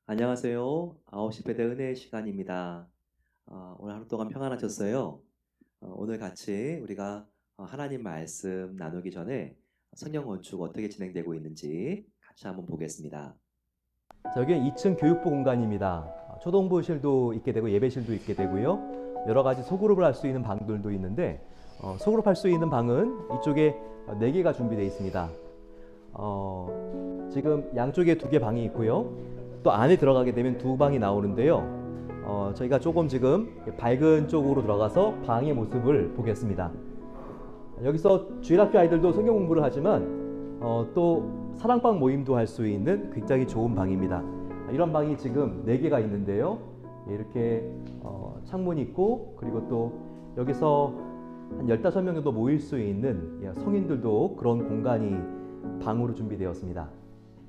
안녕하세요. 9시 배대 은혜의 시간입니다. 오늘 하루 동안 평안하셨어요? 오늘 같이 우리가 하나님 말씀 나누기 전에 성경 건축 어떻게 진행되고 있는지 같이 한번 보겠습니다. 자, 여기는 2층 교육부 공간입니다. 초등부실도 있게 되고 예배실도 있게 되고요. 여러 가지 소그룹을 할 수 있는 방들도 있는데 소그룹 할 수 있는 방은 이쪽에 4개가 준비되어 있습니다. 지금 양쪽에 2개 방이 있고요. 또 안에 들어가게 되면 2방이 나오는데요. 저희가 조금 지금 밝은 쪽으로 들어가서 방의 모습을 보겠습니다. 여기서 주일학교 아이들도 성경 공부를 하지만 또 사랑방 모임도 할 수 있는 굉장히 좋은 방입니다. 이런 방이 지금 4개가 있는데요. 이렇게 창문이 있고, 그리고 또 여기서 한 15명 정도 모일 수 있는 성인들도 그런 공간이 방으로 준비되었습니다.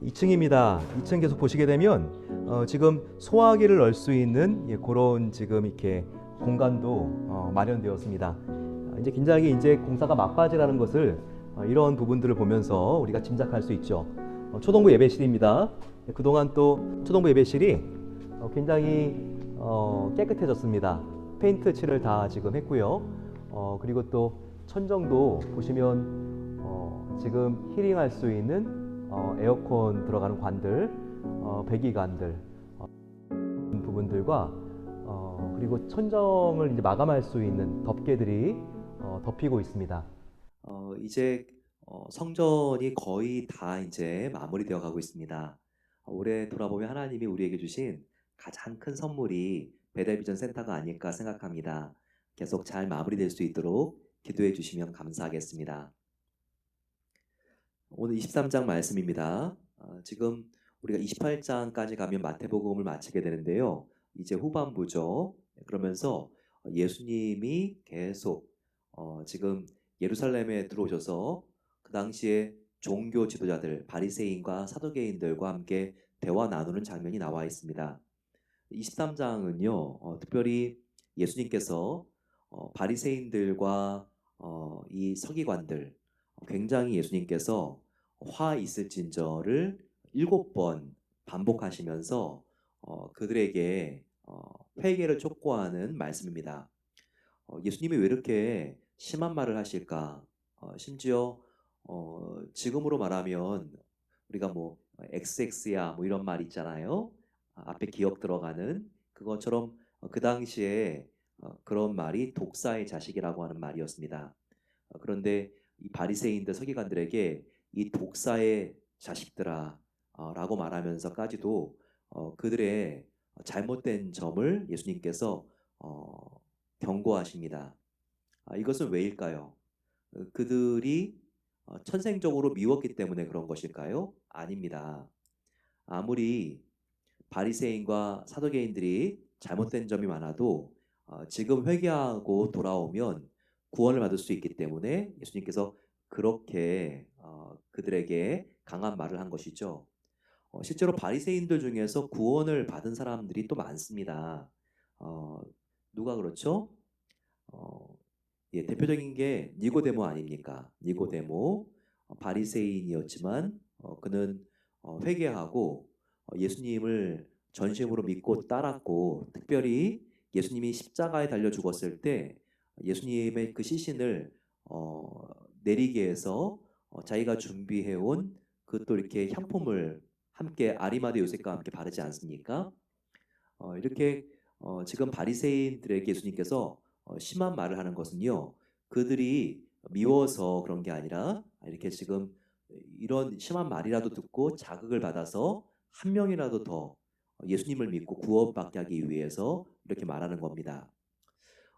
2층입니다. 2층 계속 보시게 되면 지금 소화기를 넣을 수 있는 그런 지금 이렇게 공간도 마련되었습니다. 이제 굉장히 이제 공사가 막바지라는 것을 이런 부분들을 보면서 우리가 짐작할 수 있죠. 초등부 예배실입니다. 그동안 또 초등부 예배실이 굉장히 깨끗해졌습니다. 페인트 칠을 다 지금 했고요. 그리고 또 천정도 보시면 지금 힐링할 수 있는 에어컨 들어가는 관들, 배기관들 부분들과 그리고 천정을 이제 마감할 수 있는 덮개들이 덮이고 있습니다. 이제 성전이 거의 다 이제 마무리되어 가고 있습니다. 올해 돌아보면 하나님이 우리에게 주신 가장 큰 선물이 베델비전 센터가 아닐까 생각합니다. 계속 잘 마무리될 수 있도록 기도해 주시면 감사하겠습니다. 오늘 23장 말씀입니다. 지금 우리가 28장까지 가면 마태복음을 마치게 되는데요. 이제 후반부죠. 그러면서 예수님이 계속 지금 예루살렘에 들어오셔서 그 당시에 종교 지도자들, 바리새인과 사두개인들과 함께 대화 나누는 장면이 나와 있습니다. 23장은요, 특별히 예수님께서 바리새인들과 이 서기관들, 굉장히 예수님께서 화 있을진저를 7번 반복하시면서 그들에게 회개를 촉구하는 말씀입니다. 예수님이 왜 이렇게 심한 말을 하실까? 심지어 지금으로 말하면 우리가 뭐 XX야 뭐 이런 말 있잖아요. 앞에 기억 들어가는 그것처럼 그 당시에 그런 말이 독사의 자식이라고 하는 말이었습니다. 그런데 이 바리새인들 서기관들에게 이 독사의 자식들아 라고 말하면서까지도 그들의 잘못된 점을 예수님께서 경고하십니다. 이것은 왜일까요? 그들이 천생적으로 미웠기 때문에 그런 것일까요? 아닙니다. 아무리 바리새인과 사두개인들이 잘못된 점이 많아도 지금 회개하고 돌아오면 구원을 받을 수 있기 때문에 예수님께서 그렇게 그들에게 강한 말을 한 것이죠. 실제로 바리새인들 중에서 구원을 받은 사람들이 또 많습니다. 어, 누가 그렇죠? 어, 예, 대표적인 게 니고데모 아닙니까? 니고데모 바리새인이었지만 그는 회개하고 예수님을 전심으로 믿고 따랐고 특별히 예수님이 십자가에 달려 죽었을 때 예수님의 그 시신을 내리게 해서 자기가 준비해온 그 또 이렇게 향품을 함께 아리마대 요셉과 함께 바르지 않습니까? 이렇게 지금 바리새인들에게 예수님께서 심한 말을 하는 것은요. 그들이 미워서 그런 게 아니라 이렇게 지금 이런 심한 말이라도 듣고 자극을 받아서 한 명이라도 더 예수님을 믿고 구원받게 하기 위해서 이렇게 말하는 겁니다.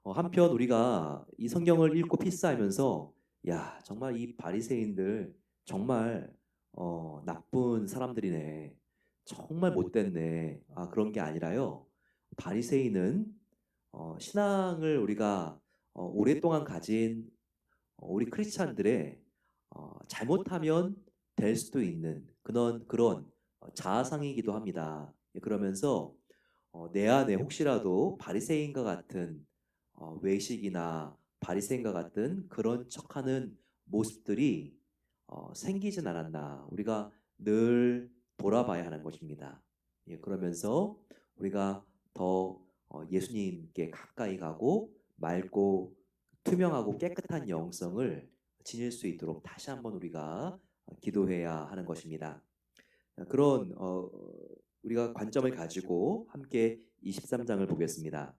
한편 우리가 이 성경을 읽고 필사하면서 야 정말 이 바리새인들 정말 나쁜 사람들이네. 정말 못됐네. 그런 게 아니라요. 바리새인은 신앙을 우리가 오랫동안 가진 우리 크리스찬들의 잘못하면 될 수도 있는 그런 자아상이기도 합니다. 그러면서 내 안에 혹시라도 바리새인과 같은 외식이나 바리새인과 같은 그런 척하는 모습들이 생기진 않았나 우리가 늘 돌아봐야 하는 것입니다. 그러면서 우리가 더 예수님께 가까이 가고 맑고 투명하고 깨끗한 영성을 지닐 수 있도록 다시 한번 우리가 기도해야 하는 것입니다. 그런 우리가 관점을 가지고 함께 23장을 보겠습니다.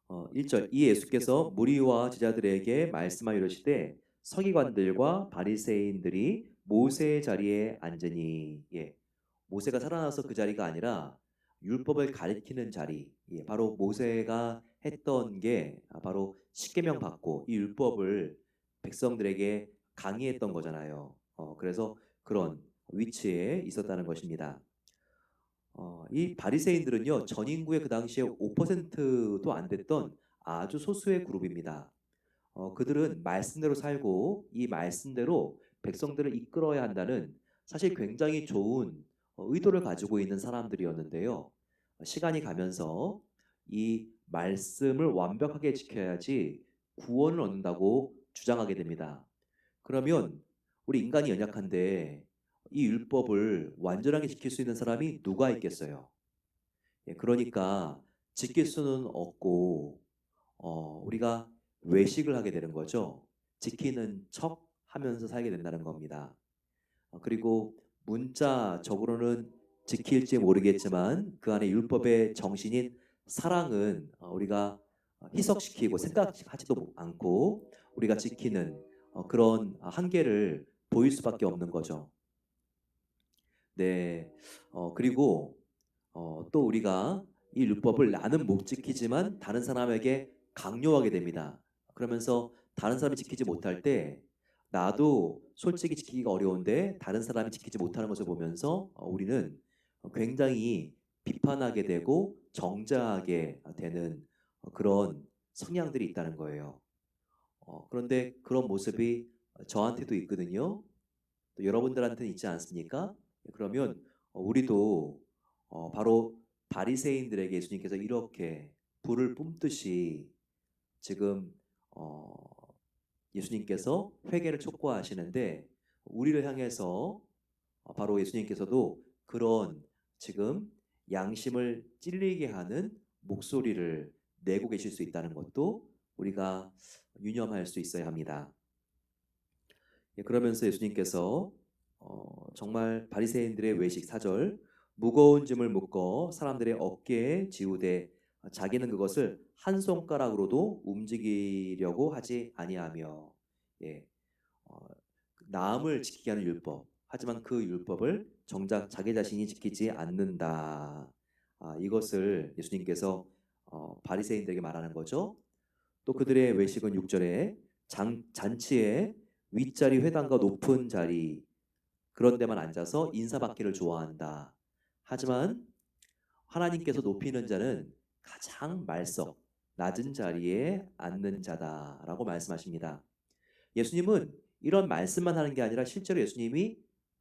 1절 이 예수께서 무리와 제자들에게 말씀하여 이르시되 서기관들과 바리새인들이 모세의 자리에 앉으니 모세가 살아나서 그 자리가 아니라 율법을 가리키는 자리 바로 모세가 했던 게 바로 십계명 받고 이 율법을 백성들에게 강의했던 거잖아요. 그래서 그런 위치에 있었다는 것입니다. 이 바리새인들은요 전 인구의 그 당시에 5%도 안 됐던 아주 소수의 그룹입니다. 그들은 말씀대로 살고 이 말씀대로 백성들을 이끌어야 한다는 사실 굉장히 좋은 의도를 가지고 있는 사람들이었는데요. 시간이 가면서 이 말씀을 완벽하게 지켜야지 구원을 얻는다고 주장하게 됩니다. 그러면 우리 인간이 연약한데 이 율법을 완전하게 지킬 수 있는 사람이 누가 있겠어요? 그러니까 지킬 수는 없고 우리가 외식을 하게 되는 거죠. 지키는 척 하면서 살게 된다는 겁니다. 그리고 문자적으로는 지킬지 모르겠지만 그 안에 율법의 정신인 사랑은 우리가 희석시키고 생각하지도 않고 우리가 지키는 그런 한계를 보일 수밖에 없는 거죠. 네, 그리고 또 우리가 이 율법을 나는 못 지키지만 다른 사람에게 강요하게 됩니다. 그러면서 다른 사람이 지키지 못할 때 나도 솔직히 지키기가 어려운데 다른 사람이 지키지 못하는 것을 보면서 우리는 굉장히 비판하게 되고 정죄하게 되는 그런 성향들이 있다는 거예요. 그런데 그런 모습이 저한테도 있거든요. 또 여러분들한테는 있지 않습니까? 그러면 우리도 바로 바리새인들에게 예수님께서 이렇게 불을 뿜듯이 지금 어, 예수님께서 회개를 촉구하시는데 우리를 향해서 바로 예수님께서도 그런 지금 양심을 찔리게 하는 목소리를 내고 계실 수 있다는 것도 우리가 유념할 수 있어야 합니다. 그러면서 예수님께서 정말 바리새인들의 외식 4절 무거운 짐을 묶어 사람들의 어깨에 지우되 자기는 그것을 한 손가락으로도 움직이려고 하지 아니하며 예, 어, 남을 지키게 하는 율법 하지만 그 율법을 정작 자기 자신이 지키지 않는다. 이것을 예수님께서 바리새인들에게 말하는 거죠. 또 그들의 외식은 6절에 잔치에 윗자리 회당과 높은 자리 그런 데만 앉아서 인사받기를 좋아한다. 하지만 하나님께서 높이는 자는 가장 말석 낮은 자리에 앉는 자다라고 말씀하십니다. 예수님은 이런 말씀만 하는 게 아니라 실제로 예수님이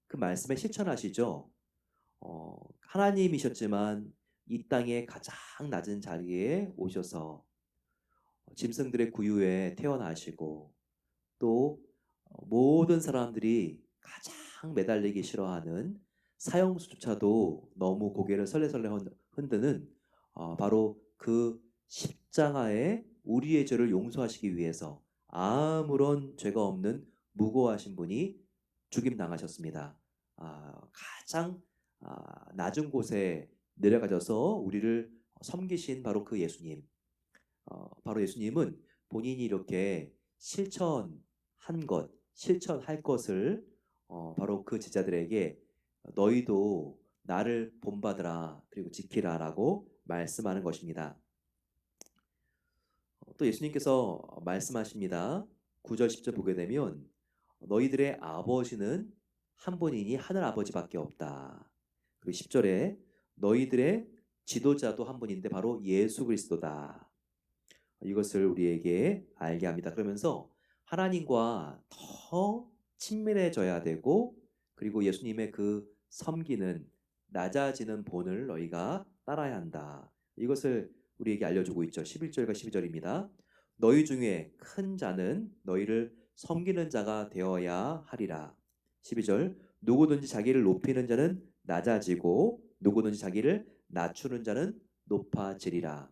그 말씀에 실천하시죠. 하나님이셨지만 이 땅의 가장 낮은 자리에 오셔서 짐승들의 구유에 태어나시고 또 모든 사람들이 가장 매달리기 싫어하는 사형수조차도 너무 고개를 설레설레 흔드는 바로 그 십자가에 우리의 죄를 용서하시기 위해서 아무런 죄가 없는 무고하신 분이 죽임 당하셨습니다. 가장 낮은 곳에 내려가셔서 우리를 섬기신 바로 그 예수님. 바로 예수님은 본인이 이렇게 실천한 것, 실천할 것을 바로 그 제자들에게 너희도 나를 본받으라 그리고 지키라라고 말씀하는 것입니다. 또 예수님께서 말씀하십니다. 9절 10절 보게 되면 너희들의 아버지는 한 분이니 하늘 아버지밖에 없다. 그리고 10절에 너희들의 지도자도 한 분인데 바로 예수 그리스도다. 이것을 우리에게 알게 합니다. 그러면서 하나님과 더 친밀해져야 되고 그리고 예수님의 그 섬기는 낮아지는 본을 너희가 따라야 한다. 이것을 우리에게 알려주고 있죠. 11절과 12절입니다. 너희 중에 큰 자는 너희를 섬기는 자가 되어야 하리라. 12절 누구든지 자기를 높이는 자는 낮아지고 누구든지 자기를 낮추는 자는 높아지리라.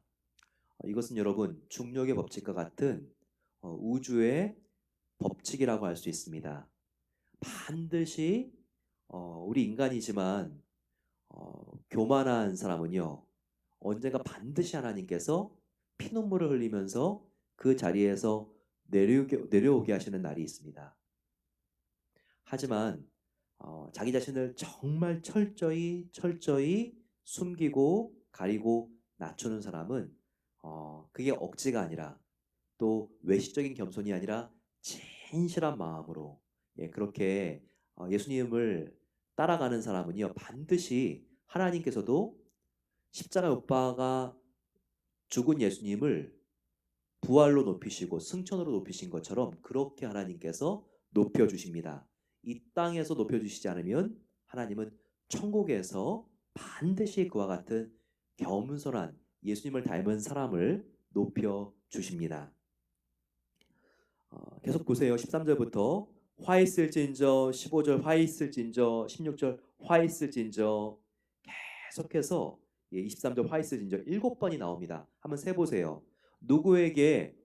이것은 여러분 중력의 법칙과 같은 우주의 법칙이라고 할 수 있습니다. 반드시 우리 인간이지만 교만한 사람은요 언젠가 반드시 하나님께서 피눈물을 흘리면서 그 자리에서 내려오게 하시는 날이 있습니다. 하지만 자기 자신을 정말 철저히 숨기고 가리고 낮추는 사람은 그게 억지가 아니라 또 외식적인 겸손이 아니라 진실한 마음으로 그렇게 예수님을 따라가는 사람은요 반드시 하나님께서도 십자가 못 박아 죽은 예수님을 부활로 높이시고 승천으로 높이신 것처럼 그렇게 하나님께서 높여주십니다. 이 땅에서 높여주시지 않으면 하나님은 천국에서 반드시 그와 같은 겸손한 예수님을 닮은 사람을 높여주십니다. 계속 보세요. 13절부터 화 있을진저, 15절 화 있을진저, 16절 화 있을진저, 계속해서 23절 화 있을진저 7번이 나옵니다. 한번 세보세요. 누구에게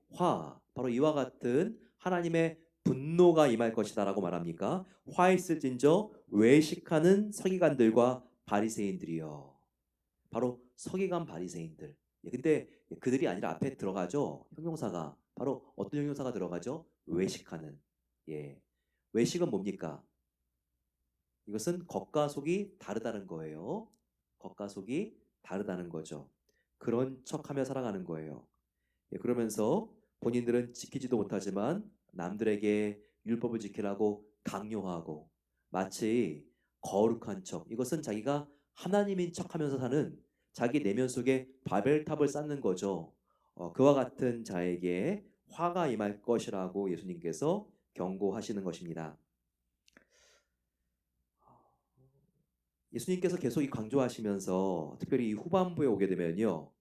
바로 이와 같은 하나님의 분노가 임할 것이다 라고 말합니까? 화 있을진저 외식하는 서기관들과 바리새인들이요. 바로 서기관 바리새인들. 근데 그들이 아니라 앞에 들어가죠. 형용사가 바로 어떤 형용사가 들어가죠? 외식하는. 외식은 뭡니까? 이것은 겉과 속이 다르다는 거예요. 겉과 속이 다르다는 거죠. 그런 척하며 살아가는 거예요. 그러면서 본인들은 지키지도 못하지만 남들에게 율법을 지키라고 강요하고 마치 거룩한 척. 이것은 자기가 하나님인 척하면서 사는 자기 내면 속에 바벨탑을 쌓는 거죠. 그와 같은 자에게 화가 임할 것이라고 예수님께서 경고하시는 것입니다. 예수님께서 계속 강조하시면서 특별히 이 후반부에 오게 되면요.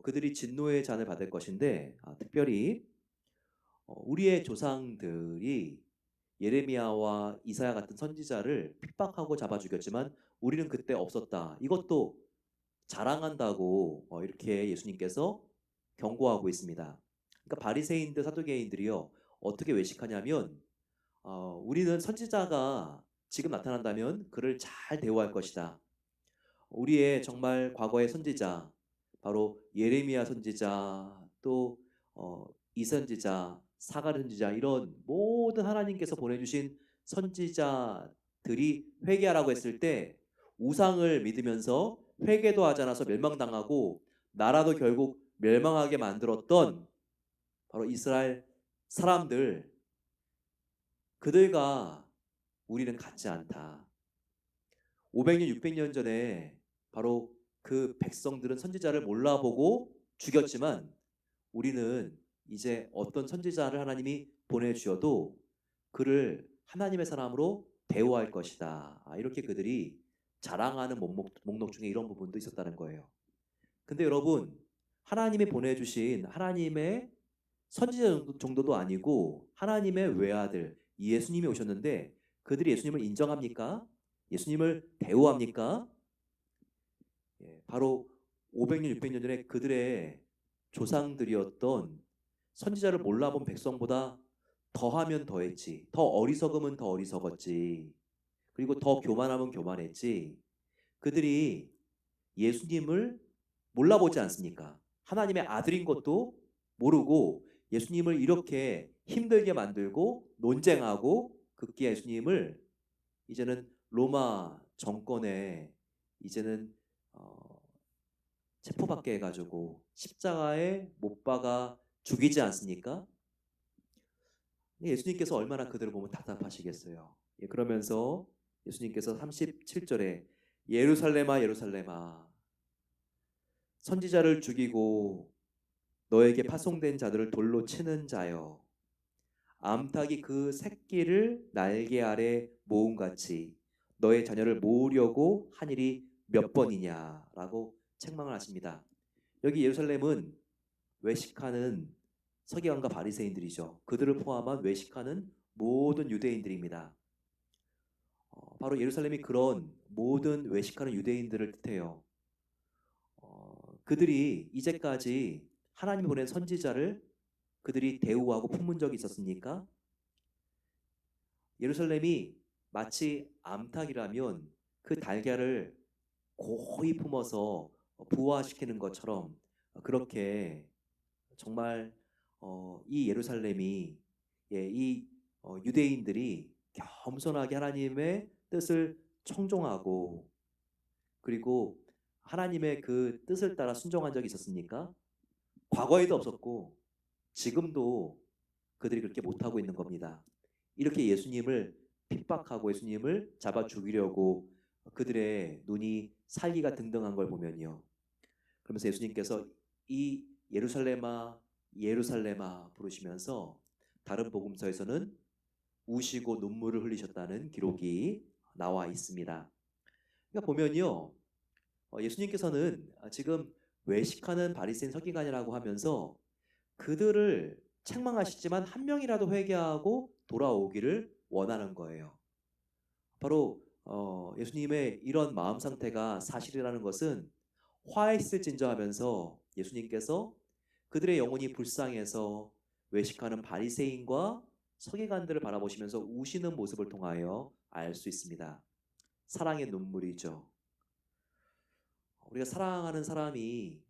그들이 진노의 잔을 받을 것인데 특별히 우리의 조상들이 예레미야와 이사야 같은 선지자를 핍박하고 잡아 죽였지만 우리는 그때 없었다. 이것도 자랑한다고 이렇게 예수님께서 경고하고 있습니다. 그러니까 바리새인들, 사두개인들이요. 어떻게 외식하냐면 우리는 선지자가 지금 나타난다면 그를 잘 대우할 것이다. 우리의 정말 과거의 선지자, 바로 예레미야 선지자, 또 이선지자, 사가랴 선지자 이런 모든 하나님께서 보내주신 선지자들이 회개하라고 했을 때 우상을 믿으면서 회개도 하지 않아서 멸망당하고 나라도 결국 멸망하게 만들었던 바로 이스라엘 사람들, 그들과 우리는 같지 않다. 500년, 600년 전에 바로 그 백성들은 선지자를 몰라보고 죽였지만 우리는 이제 어떤 선지자를 하나님이 보내주셔도 그를 하나님의 사람으로 대우할 것이다. 이렇게 그들이 자랑하는 목록 중에 이런 부분도 있었다는 거예요. 근데 여러분, 하나님이 보내주신 하나님의 선지자 정도도 아니고 하나님의 외아들 예수님이 오셨는데 그들이 예수님을 인정합니까? 예수님을 대우합니까? 바로 500년, 600년 전에 그들의 조상들이었던 선지자를 몰라본 백성보다 더하면 더했지. 더 어리석으면 더 어리석었지. 그리고 더 교만하면 교만했지. 그들이 예수님을 몰라보지 않습니까? 하나님의 아들인 것도 모르고 예수님을 이렇게 힘들게 만들고 논쟁하고 급기야 예수님을 이제는 로마 정권에 이제는 체포받게 해가지고 십자가에 못 박아 죽이지 않습니까? 예수님께서 얼마나 그들을 보면 답답하시겠어요. 그러면서 예수님께서 37절에 예루살렘아 예루살렘아 선지자를 죽이고 너에게 파송된 자들을 돌로 치는 자여 암탉이 그 새끼를 날개 아래 모음같이 너의 자녀를 모으려고 한 일이 몇 번이냐라고 책망을 하십니다. 여기 예루살렘은 외식하는 서기관과 바리새인들이죠. 그들을 포함한 외식하는 모든 유대인들입니다. 바로 예루살렘이 그런 모든 외식하는 유대인들을 뜻해요. 그들이 이제까지 하나님이 보낸 선지자를 그들이 대우하고 품은 적이 있었습니까? 예루살렘이 마치 암탉이라면 그 달걀을 고이 품어서 부화시키는 것처럼 그렇게 정말 이 예루살렘이 이 유대인들이 겸손하게 하나님의 뜻을 청종하고 그리고 하나님의 그 뜻을 따라 순종한 적이 있었습니까? 과거에도 없었고 지금도 그들이 그렇게 못하고 있는 겁니다. 이렇게 예수님을 핍박하고 예수님을 잡아 죽이려고 그들의 눈이 살기가 등등한 걸 보면요. 그러면서 예수님께서 이 예루살렘아 예루살렘아 부르시면서 다른 복음서에서는 우시고 눈물을 흘리셨다는 기록이 나와 있습니다. 그러니까 보면요. 예수님께서는 지금 외식하는 바리새인 서기관이라고 하면서 그들을 책망하시지만 한 명이라도 회개하고 돌아오기를 원하는 거예요. 바로 예수님의 이런 마음 상태가 사실이라는 것은 화했을진저 하면서 예수님께서 그들의 영혼이 불쌍해서 외식하는 바리새인과 서기관들을 바라보시면서 우시는 모습을 통하여 알 수 있습니다. 사랑의 눈물이죠. 우리가 사랑하는 사람이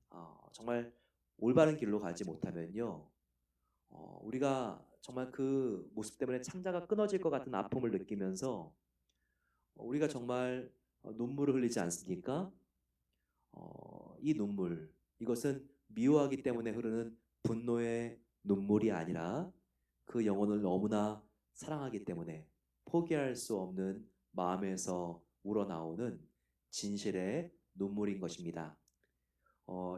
정말 올바른 길로 가지 못하면요, 우리가 정말 그 모습 때문에 창자가 끊어질 것 같은 아픔을 느끼면서 우리가 정말 눈물을 흘리지 않습니까? 이 눈물, 이것은 미워하기 때문에 흐르는 분노의 눈물이 아니라 그 영혼을 너무나 사랑하기 때문에 포기할 수 없는 마음에서 우러나오는 진실의 눈물인 것입니다.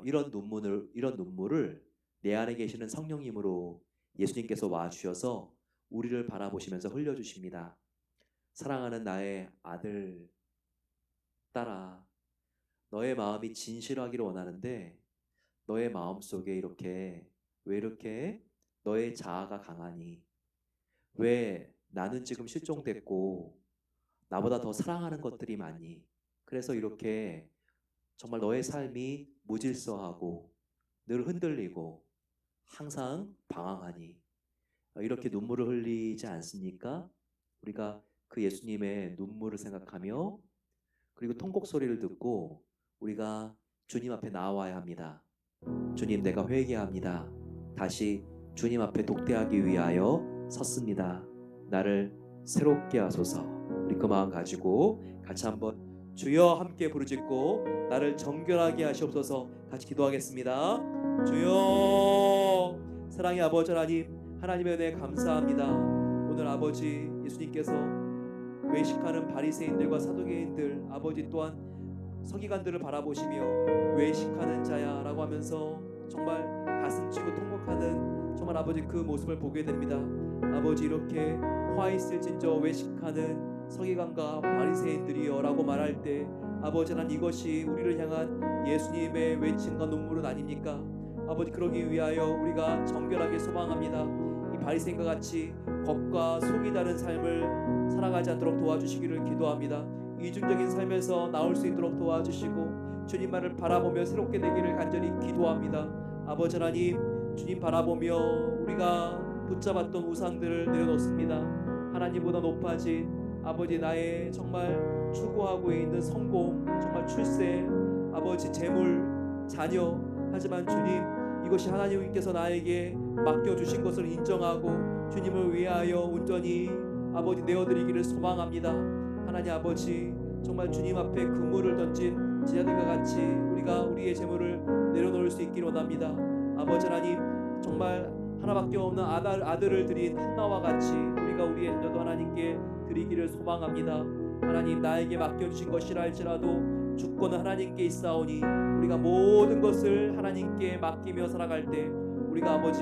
이런 눈물을 내 안에 계시는 성령님으로 예수님께서 와주셔서 우리를 바라보시면서 흘려주십니다. 사랑하는 나의 아들, 딸아, 너의 마음이 진실하기를 원하는데 너의 마음 속에 왜 이렇게 너의 자아가 강하니? 왜 나는 지금 실종됐고 나보다 더 사랑하는 것들이 많니? 그래서 이렇게 정말 너의 삶이 무질서하고 늘 흔들리고 항상 방황하니? 이렇게 눈물을 흘리지 않습니까? 우리가 그 예수님의 눈물을 생각하며 그리고 통곡 소리를 듣고 우리가 주님 앞에 나와야 합니다. 주님, 내가 회개합니다. 다시 주님 앞에 독대하기 위하여 섰습니다. 나를 새롭게 하소서. 우리 그 마음 가지고 같이 한번 주여 함께 부르짖고 나를 정결하게 하시옵소서. 같이 기도하겠습니다. 주여, 사랑의 아버지 하나님, 하나님의 은혜에 감사합니다. 오늘 아버지 예수님께서 외식하는 바리새인들과 사두개인들, 아버지 또한 서기관들을 바라보시며 외식하는 자야 라고 하면서 정말 가슴 치고 통곡하는 정말 아버지 그 모습을 보게 됩니다. 아버지, 이렇게 화 있을진저 외식하는 서기관과 바리새인들이여 라고 말할 때 아버지, 난 이것이 우리를 향한 예수님의 외침과 눈물은 아닙니까? 아버지, 그러기 위하여 우리가 정결하게 소망합니다. 이 바리새인과 같이 겉과 속이 다른 삶을 살아가지 않도록 도와주시기를 기도합니다. 이중적인 삶에서 나올 수 있도록 도와주시고 주님만을 바라보며 새롭게 되기를 간절히 기도합니다. 아버지 하나님, 주님 바라보며 우리가 붙잡았던 우상들을 내려놓습니다. 하나님보다 높아진 아버지, 나의 정말 추구하고 있는 성공, 정말 출세, 아버지 재물, 자녀, 하지만 주님, 이것이 하나님께서 나에게 맡겨주신 것을 인정하고 주님을 위하여 온전히 아버지 내어드리기를 소망합니다. 하나님 아버지, 정말 주님 앞에 그물을 던진 제자들과 같이 우리가 우리의 재물을 내려놓을 수 있기를 원합니다. 아버지 하나님, 정말 하나밖에 없는 아들을 드린 한나와 같이 우리가 우리의 자녀도 하나님께 드리기를 소망합니다. 하나님, 나에게 맡겨주신 것이라 할지라도 주권은 하나님께 있사오니 우리가 모든 것을 하나님께 맡기며 살아갈 때 우리가 아버지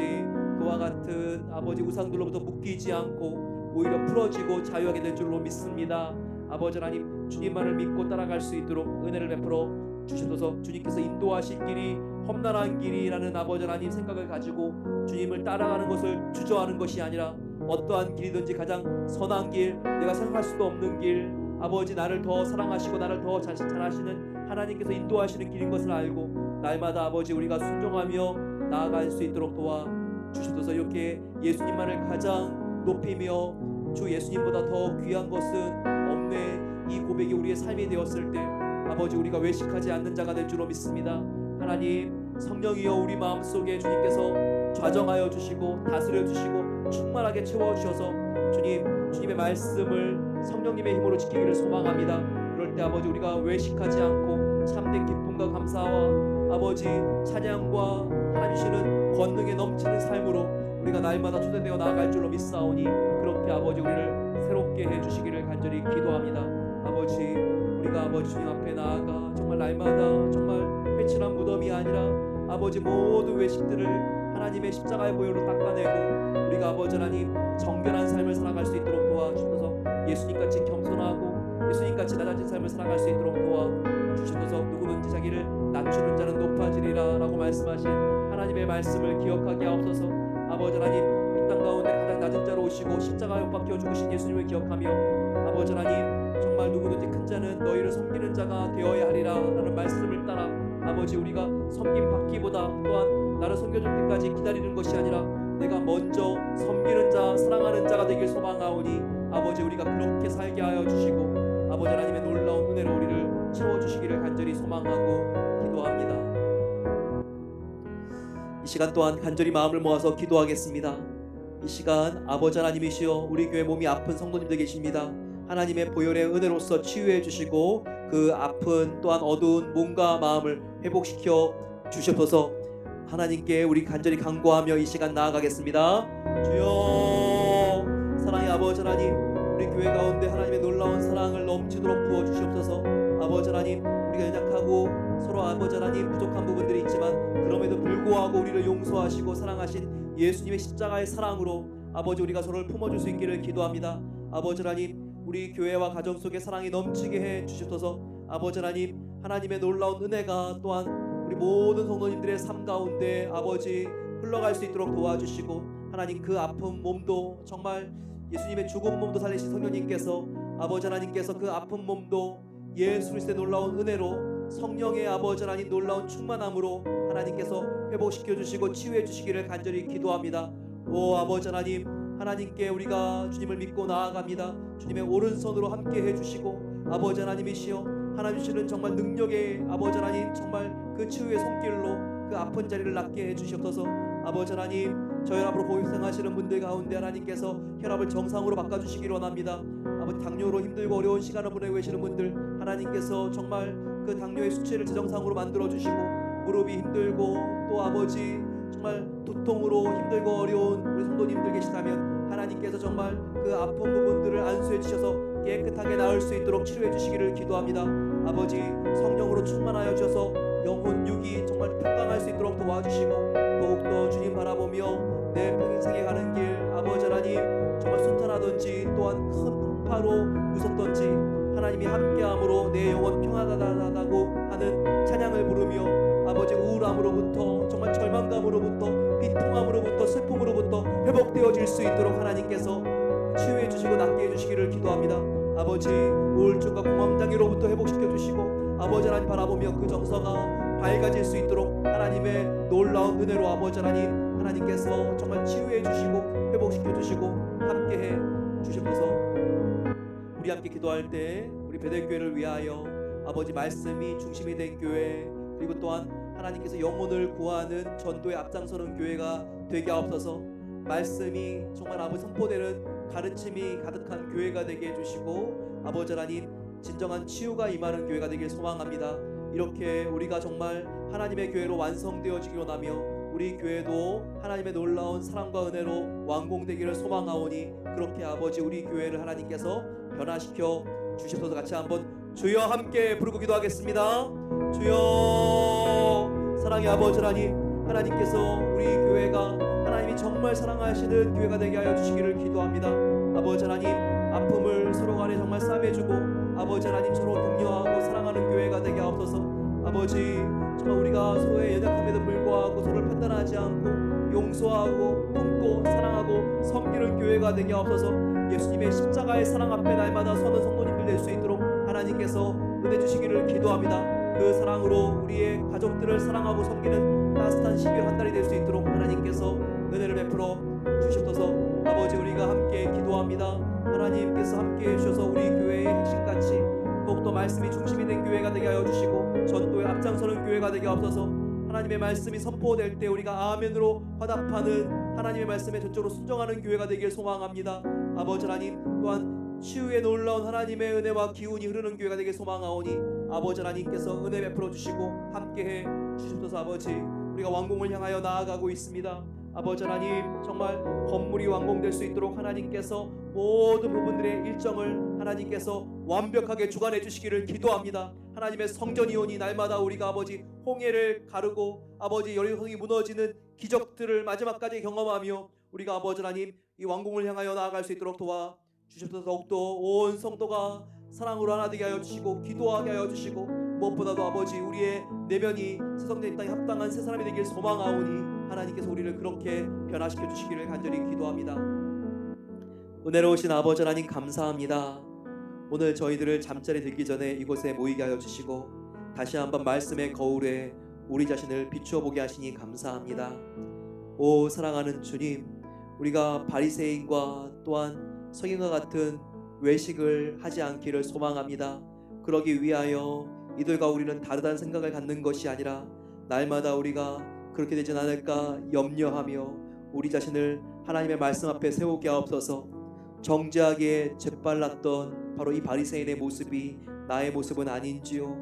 그와 같은 아버지 우상들로부터 묶이지 않고 오히려 풀어지고 자유하게 될 줄로 믿습니다. 아버지 하나님 주님만을 믿고 따라갈 수 있도록 은혜를 베풀어 주셔서 주님께서 인도하실 길이 험난한 길이라는 아버지 하나님 생각을 가지고 주님을 따라가는 것을 주저하는 것이 아니라 어떠한 길이든지 가장 선한 길, 내가 생각할 수도 없는 길, 아버지 나를 더 사랑하시고 나를 더 잘하시는 하나님께서 인도하시는 길인 것을 알고 날마다 아버지 우리가 순종하며 나아갈 수 있도록 도와주셔서 이렇게 예수님만을 가장 높이며 주 예수님보다 더 귀한 것은 없네, 이 고백이 우리의 삶이 되었을 때 아버지 우리가 외식하지 않는 자가 될 줄로 믿습니다. 하나님 성령이여 우리 마음속에 주님께서 좌정하여 주시고 다스려 주시고 충만하게 채워주셔서 주님의 말씀을 성령님의 힘으로 지키기를 소망합니다. 그럴 때 아버지 우리가 외식하지 않고 참된 기쁨과 감사와 아버지 찬양과 하나님 주시는 권능에 넘치는 삶으로 우리가 날마다 초대되어 나아갈 줄로 믿사오니 그렇게 아버지 우리를 새롭게 해주시기를 간절히 기도합니다. 아버지 우리가 아버지 주님 앞에 나아가 정말 날마다 정말 회칠한 무덤이 아니라 아버지 모든 외식들을 하나님의 십자가의 보혈로 닦아내고 우리가 아버지 하나님 정결한 삶을 살아갈 수 있도록 도와주셔서 예수님같이 겸손하고 예수님같이 낮아진 삶을 살아갈 수 있도록 도와주셔서 누구든지 자기를 낮추는 자는 높아지리라 라고 말씀하신 하나님의 말씀을 기억하게 하옵소서. 아버지 하나님 이 땅 가운데 가장 낮은 자로 오시고 십자가에 못 박혀 죽으신 예수님을 기억하며 아버지 하나님 정말 누구든지 큰 자는 너희를 섬기는 자가 되어야 하리라 라는 말씀을 따라 아버지 우리가 섬김 받기보다 또한 나를 섬겨줄 때까지 기다리는 것이 아니라 내가 먼저 섬기는 자 사랑하는 자가 되길 소망하오니 아버지 우리가 그렇게 살게 하여 주시고 아버지 하나님의 놀라운 은혜로 우리를 채워주시기를 간절히 소망하고 기도합니다. 이 시간 또한 간절히 마음을 모아서 기도하겠습니다. 이 시간 아버지 하나님이시여 우리 교회 몸이 아픈 성도님들 계십니다. 하나님의 보혈의 은혜로서 치유해 주시고 그 아픈 또한 어두운 몸과 마음을 회복시켜 주셔서 하나님께 우리 간절히 간구하며 이 시간 나아가겠습니다. 주여 사랑의 아버지 하나님 우리 교회 가운데 하나님의 놀라운 사랑을 넘치도록 부어주시옵소서. 아버지 하나님 우리가 연약하고 서로 아버지 하나님 부족한 부분들이 있지만 그럼에도 불구하고 우리를 용서하시고 사랑하신 예수님의 십자가의 사랑으로 아버지 우리가 서로를 품어줄 수 있기를 기도합니다. 아버지 하나님 우리 교회와 가정 속에 사랑이 넘치게 해 주셔서 아버지 하나님 하나님의 놀라운 은혜가 또한 우리 모든 성도님들의 삶 가운데 아버지 흘러갈 수 있도록 도와주시고 하나님 그 아픈 몸도 정말 예수님의 죽은 몸도 살리신 성령님께서 아버지 하나님께서 그 아픈 몸도 예수 그리스도의 놀라운 은혜로 성령의 아버지 하나님 놀라운 충만함으로 하나님께서 회복시켜 주시고 치유해 주시기를 간절히 기도합니다. 오 아버지 하나님 하나님께 우리가 주님을 믿고 나아갑니다. 주님의 오른손으로 함께 해주시고 아버지 하나님이시여 하나님 주시는 정말 능력의 아버지 하나님 정말 그 치유의 손길로 그 아픈 자리를 낫게 해주시옵소서. 아버지 하나님 저혈압으로 고생하시는 분들 가운데 하나님께서 혈압을 정상으로 바꿔주시기를 원합니다. 아버지 당뇨로 힘들고 어려운 시간을 보내고 계시는 분들 하나님께서 정말 그 당뇨의 수치를 제정상으로 만들어주시고 무릎이 힘들고 또 아버지 정말 두통으로 힘들고 어려운 우리 성도님들 계시다면 하나님께서 정말 그 아픈 부분들을 안수해 주셔서 깨끗하게 나을 수 있도록 치료해 주시기를 기도합니다. 아버지 성령으로 충만하여 주셔서 영혼 육이 정말 평강할 수 있도록 도와주시고 더욱더 주님 바라보며 내 평생에 가는 길 아버지 하나님 정말 순탄하든지 또한 큰 풍파로 무섭든지 하나님이 함께함으로 내 영혼 평안하다고 하는 찬양을 부르며 아버지 우울함으로부터 정말 절망감으로부터 비통함으로부터 슬픔으로부터 회복되어질 수 있도록 하나님께서 치유해 주시고 낫게 해주시기를 기도합니다. 아버지 우울증과 공황장애로부터 회복시켜 주시고 아버지 하나님 바라보며 그 정서가 밝아질 수 있도록 하나님의 놀라운 은혜로 아버지 하나님께서 정말 치유해 주시고 회복시켜 주시고 함께해 주시옵소서. 우리 함께 기도할 때 우리 베델교회를 위하여 아버지 말씀이 중심이 된 교회 그리고 또한 하나님께서 영혼을 구하는 전도에 앞장서는 교회가 되게 하옵소서. 말씀이 정말 아버지 선포되는 가르침이 가득한 교회가 되게 해주시고 아버지 하나님 진정한 치유가 임하는 교회가 되길 소망합니다. 이렇게 우리가 정말 하나님의 교회로 완성되어지기 원하며 우리 교회도 하나님의 놀라운 사랑과 은혜로 완공되기를 소망하오니 그렇게 아버지 우리 교회를 하나님께서 변화시켜 주셔서 같이 한번 주여 함께 부르고 기도하겠습니다. 주여 사랑의 아버지 하나님께서 우리 교회가 하나님이 정말 사랑하시는 교회가 되게 하여 주시기를 기도합니다. 아버지 하나님 아픔을 서로 간에 정말 싸매주고 아버지 하나님 서로 격려하고 사랑하는 교회가 되게 하옵소서. 아버지 정말 우리가 서로의 연약함에도 불구하고 서로를 판단하지 않고 용서하고 품고 사랑하고 섬기는 교회가 되게 하옵소서. 예수님의 십자가의 사랑 앞에 날마다 서는 성도님들 될 수 있도록 하나님께서 은혜 주시기를 기도합니다. 그 사랑으로 우리의 가족들을 사랑하고 섬기는 따뜻한 12월 한 달이 될 수 있도록 하나님께서 은혜를 베풀어 주시옵소서. 아버지 우리가 함께 기도합니다. 하나님께서 함께 해주셔서 우리 교회의 핵심같이 더욱더 말씀이 중심이 된 교회가 되게 하여 주시고 전도에 앞장서는 교회가 되게 하옵소서. 하나님의 말씀이 선포될 때 우리가 아멘으로 화답하는 하나님의 말씀에 전적으로 순종하는 교회가 되길 소망합니다. 아버지 하나님 또한 치유에 놀라운 하나님의 은혜와 기운이 흐르는 교회가 되길 소망하오니 아버지 하나님께서 은혜 베풀어 주시고 함께해 주시옵소서. 아버지 우리가 완공을 향하여 나아가고 있습니다. 아버지 하나님 정말 건물이 완공될 수 있도록 하나님께서 모든 부분들의 일정을 하나님께서 완벽하게 주관해 주시기를 기도합니다. 하나님의 성전이오니 날마다 우리가 아버지 홍해를 가르고 아버지 여리고성이 무너지는 기적들을 마지막까지 경험하며 우리가 아버지 하나님 이 완공을 향하여 나아갈 수 있도록 도와 주시옵소서. 더욱더 온 성도가 사랑으로 하나 되게 하여 주시고 기도하게 하여 주시고 무엇보다도 아버지 우리의 내면이 세상적인 땅에 합당한 새 사람이 되길 소망하오니 하나님께서 우리를 그렇게 변화시켜 주시기를 간절히 기도합니다. 은혜로우신 아버지 하나님 감사합니다. 오늘 저희들을 잠자리 들기 전에 이곳에 모이게 하여 주시고 다시 한번 말씀의 거울에 우리 자신을 비추어 보게 하시니 감사합니다. 오 사랑하는 주님, 우리가 바리새인과 또한 성인과 같은 외식을 하지 않기를 소망합니다. 그러기 위하여 이들과 우리는 다르다는 생각을 갖는 것이 아니라 날마다 우리가 그렇게 되진 않을까 염려하며 우리 자신을 하나님의 말씀 앞에 세우게 하옵소서. 정죄하게 재빨랐던 바로 이 바리새인의 모습이 나의 모습은 아닌지요.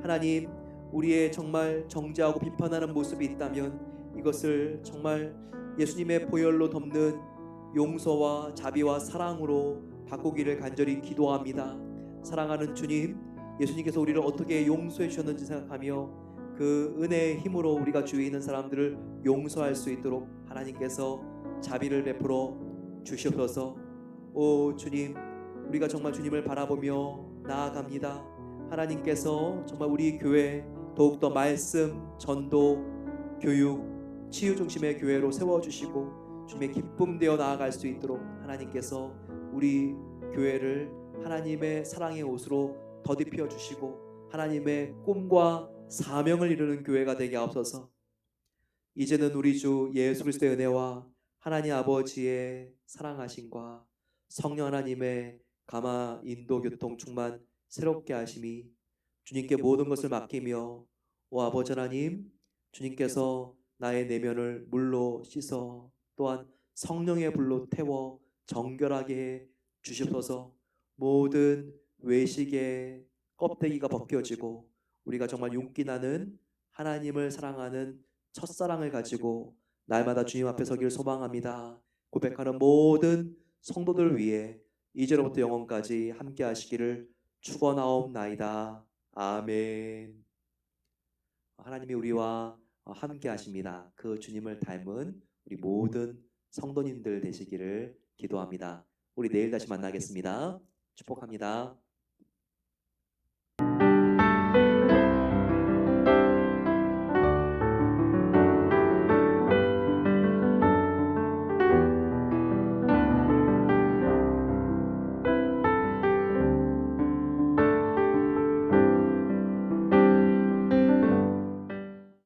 하나님 우리의 정말 정죄하고 비판하는 모습이 있다면 이것을 정말 예수님의 보혈로 덮는 용서와 자비와 사랑으로 바꾸기를 간절히 기도합니다. 사랑하는 주님, 예수님께서 우리를 어떻게 용서해 주셨는지 생각하며 그 은혜의 힘으로 우리가 주위에 있는 사람들을 용서할 수 있도록 하나님께서 자비를 베풀어 주시옵소서. 오 주님, 우리가 정말 주님을 바라보며 나아갑니다. 하나님께서 정말 우리 교회 더욱더 말씀, 전도, 교육, 치유 중심의 교회로 세워주시고 주님의 기쁨 되어 나아갈 수 있도록 하나님께서 우리 교회를 하나님의 사랑의 옷으로 덧입혀 주시고 하나님의 꿈과 사명을 이루는 교회가 되게 하옵소서. 이제는 우리 주 예수 그리스도의 은혜와 하나님 아버지의 사랑하심과 성령 하나님의 감화 인도 교통 충만 새롭게 하심이 주님께 모든 것을 맡기며 오 아버지 하나님 주님께서 나의 내면을 물로 씻어 또한 성령의 불로 태워 정결하게 해 주시옵소서. 모든 외식의 껍데기가 벗겨지고 우리가 정말 윤기 나는 하나님을 사랑하는 첫사랑을 가지고 날마다 주님 앞에 서길 소망합니다. 고백하는 모든 성도들 위해 이제로부터 영원까지 함께 하시기를 축원하옵나이다. 아멘. 하나님이 우리와 함께 하십니다. 그 주님을 닮은 우리 모든 성도님들 되시기를 기도합니다. 우리 내일 다시 만나겠습니다. 축복합니다.